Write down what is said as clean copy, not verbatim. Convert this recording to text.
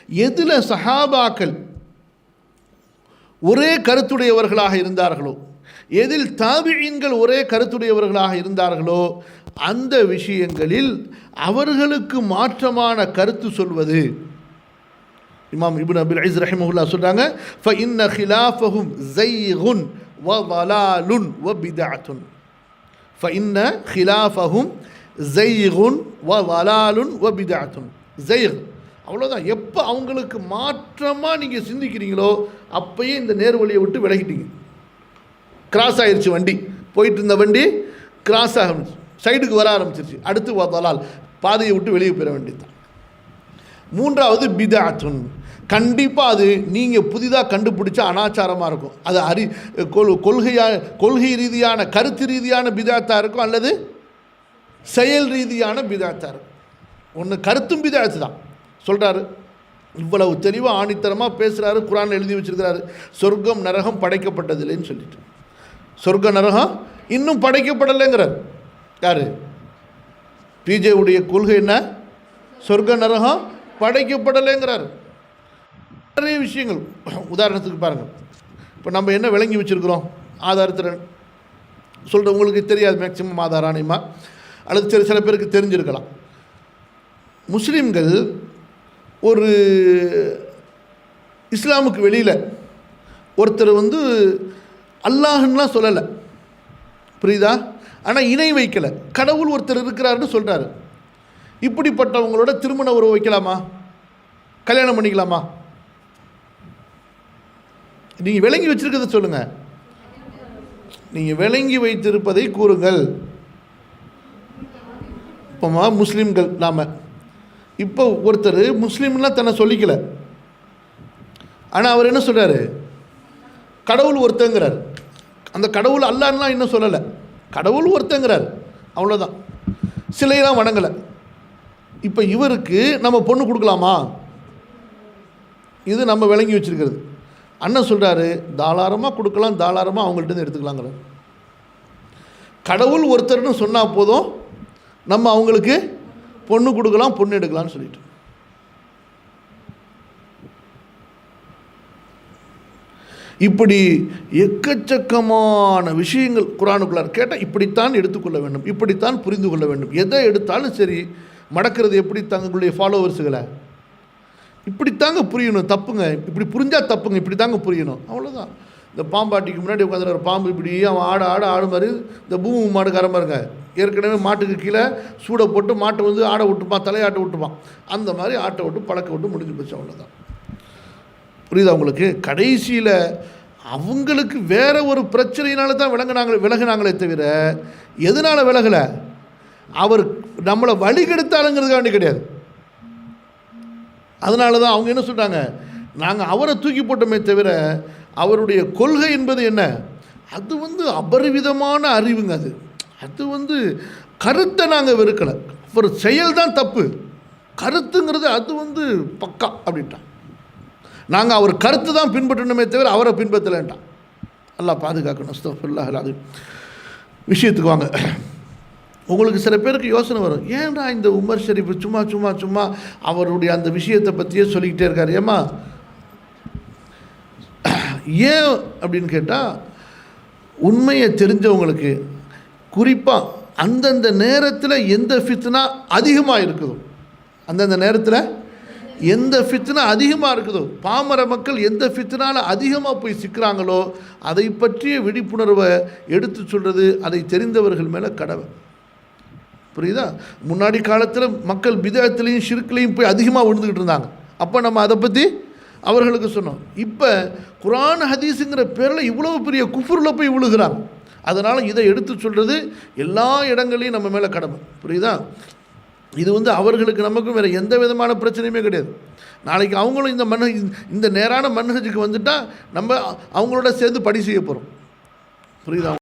எதில் சஹாபாக்கள் ஒரே கருத்துடையவர்களாக இருந்தார்களோ, எதில் தாபிஈன்கள் ஒரே கருத்துடையவர்களாக இருந்தார்களோ அந்த விஷயங்களில் அவர்களுக்கு மாற்றமான கருத்து சொல்வது. இமாம் இப்னு அபில் இஸ் ரஹிமஹுல்லாஹ் சொல்றாங்க, فإن خلافهم زيغ وضلال وبدعة. فإن خلافهم زيغ وضلال وبدعة. زيغ அவ்வளோதான். எப்போ அவங்களுக்கு மாற்றமாக நீங்கள் சிந்திக்கிறீங்களோ அப்பயே இந்த நேர்வழியை விட்டு விலகிட்டீங்க. கிராஸ் ஆயிடுச்சு, வண்டி போயிட்டு இருந்த வண்டி கிராஸ் ஆக சைடுக்கு வர ஆரம்பிச்சிருச்சு. அடுத்து வதலால், பாதையை விட்டு வெளியே போயிட வேண்டியதுதான். மூன்றாவது பிதாத்துன். கண்டிப்பாக அது நீங்கள் புதிதாக கண்டுபிடிச்ச அனாச்சாரமாக இருக்கும். அது கொள்கை ரீதியான கருத்து ரீதியான பிதாத்தாக இருக்கும், அல்லது செயல் ரீதியான பிதாத்தாக இருக்கும். ஒன்று கருத்தும் பிதாத்து தான் சொல்கிறாரு. இவ்வளவு தெளிவாக ஆணித்தரமாக பேசுகிறாரு. குர்ஆனில் எழுதி வச்சிருக்கிறாரு, சொர்க்கம் நரகம் படைக்கப்பட்டதில்லைன்னு சொல்லிட்டு. சொர்க்க நரகம் இன்னும் படைக்கப்படலைங்கிறார். யார்? பிஜேவுடைய கொள்கை என்ன? சொர்க்க நரகம் படைக்கப்படலைங்கிறார். நிறைய விஷயங்கள் உதாரணத்துக்கு பாருங்கள். இப்போ நம்ம என்ன விளங்கி வச்சுருக்கிறோம்? ஆதாரத்தில் சொல்கிற உங்களுக்கு தெரியாது மேக்சிமம் ஆதார ஆணையமாக, அல்லது சில பேருக்கு தெரிஞ்சிருக்கலாம். முஸ்லீம்கள் ஒரு இஸ்லாமுக்கு வெளியில் ஒருத்தர் அல்லாஹ்லாம் சொல்லலை, புரியுதா? ஆனால் இணை வைக்கலை, கடவுள் ஒருத்தர் இருக்கிறாருன்னு சொல்கிறாரு. இப்படிப்பட்டவங்களோட திருமண உறவு வைக்கலாமா? கல்யாணம் பண்ணிக்கலாமா? நீங்கள் விளங்கி வச்சிருக்கிறத சொல்லுங்கள். நீங்கள் விளங்கி வைத்திருப்பதை கூறுங்கள். இப்போமா முஸ்லீம்கள் நாம் இப்போ ஒருத்தர் முஸ்லீம்லாம் தன்னை சொல்லிக்கல, ஆனால் அவர் என்ன சொல்கிறாரு? கடவுள் ஒருத்தங்கிறார். அந்த கடவுள் அல்லாஹ்லாம் இன்னும் சொல்லலை, கடவுள் ஒருத்தங்கிறார், அவ்வளோதான். சிலையெல்லாம் வணங்கலை. இப்போ இவருக்கு நம்ம பொண்ணு கொடுக்கலாமா? இது நம்ம விளங்கி வச்சுருக்கிறது. அண்ணன் சொல்கிறாரு, தாராளமாக கொடுக்கலாம், தாராளமாக அவங்கள்ட்ட எடுத்துக்கலாங்கிற. கடவுள் ஒருத்தர்னு சொன்னால் போதும், நம்ம அவங்களுக்கு பொண்ணு கொடுக்கலாம், பொண்ணு எடுக்கலாம்னு சொல்லிட்டு. இப்படி எக்கச்சக்கமான விஷயங்கள் குர்ஆனுக்குள்ளார் கேட்டால் இப்படித்தான் எடுத்துக்கொள்ள வேண்டும், இப்படித்தான் புரிந்து கொள்ள வேண்டும். எதை எடுத்தாலும் சரி, மடக்கிறது எப்படி தங்களுடைய ஃபாலோவர்ஸுகளை இப்படித்தாங்க புரியணும். தப்புங்க, இப்படி புரிஞ்சால் தப்புங்க, இப்படி தாங்க புரியணும், அவ்வளோதான். இந்த பாம்பாட்டிக்கு முன்னாடி உட்காந்துற பாம்பு இப்படி அவன் ஆடு மாதிரி இந்த பூமி மாடுக்கார பாருங்க, ஏற்கனவே மாட்டுக்கு கீழே சூடை போட்டு மாட்டை ஆடை விட்டுப்பான், தலையாட்டை விட்டுப்பான். அந்த மாதிரி ஆட்டை விட்டு பழக்க விட்டு முடிஞ்சு போச்சு, அவ்வளோதான். புரியுதா உங்களுக்கு? கடைசியில் அவங்களுக்கு வேற ஒரு பிரச்சனையினால தான் விலகினாங்களே தவிர எதனால் விலகலை? அவர் நம்மளை வழிகெடுத்தாலுங்கிறதுக்காக வேண்டி கிடையாது. அதனால தான் அவங்க என்ன சொல்கிறாங்க, நாங்கள் அவரை தூக்கி போட்டோமே தவிர அவருடைய கொள்கை என்பது என்ன? அது அபரிவிதமான அறிவுங்க. அது கருத்தை நாங்கள் வெறுக்கலை, அவர் செயல் தான் தப்பு. கருத்துங்கிறது அது பக்கா அப்படின்ட்டான். நாங்கள் அவர் கருத்து தான் பின்பற்றணுமே தவிர அவரை பின்பற்றலைன்ட்டான். அல்லாஹ் பாதுகாக்கணும். அஸ்தக்ஃபிருல்லாஹ் அல்-அஸீம். விஷயத்துக்கு வாங்க. உங்களுக்கு சில பேருக்கு யோசனை வரும், ஏன்டா இந்த உமர் ஷரீஃப் சும்மா சும்மா சும்மா அவருடைய அந்த விஷயத்தை பற்றியே சொல்லிக்கிட்டே இருக்கார்? ஏம்மா ஏன் அப்படின்னு கேட்டால், உண்மையை தெரிஞ்சவங்களுக்கு குறிப்பாக அந்தந்த நேரத்தில் எந்த ஃபித்னா அதிகமாக இருக்குதோ, அந்தந்த நேரத்தில் எந்த ஃபித்னா அதிகமாக இருக்குதோ, பாமர மக்கள் எந்த ஃபித்னால அதிகமாக போய் சிக்கிறாங்களோ அதை பற்றிய விழிப்புணர்வை எடுத்து சொல்கிறது அதை தெரிந்தவர்கள் மேலே கடமை. புரியுதா? முன்னாடி காலத்தில் மக்கள் பிதஅத்துலையும் ஷிர்க்லையும் போய் அதிகமாக விழுந்துக்கிட்டு இருந்தாங்க. அப்போ நம்ம அதை பற்றி அவர்களுக்கு சொன்னோம். இப்போ குர்ஆன் ஹதீஸுங்கிற பேரில் இவ்வளவு பெரிய குஃப்ரில் போய் விழுகிறாங்க. அதனால் இதை எடுத்து சொல்கிறது எல்லா இடங்களையும் நம்ம மேலே கடமை. புரியுதா? இது அவர்களுக்கு நமக்கும் வேறு எந்த விதமான பிரச்சனையுமே கிடையாது. நாளைக்கு அவங்களும் இந்த நேரான மன்ஹஜுக்கு வந்துட்டால் நம்ம அவங்களோட சேர்ந்து படி செய்ய போகிறோம். புரியுதா?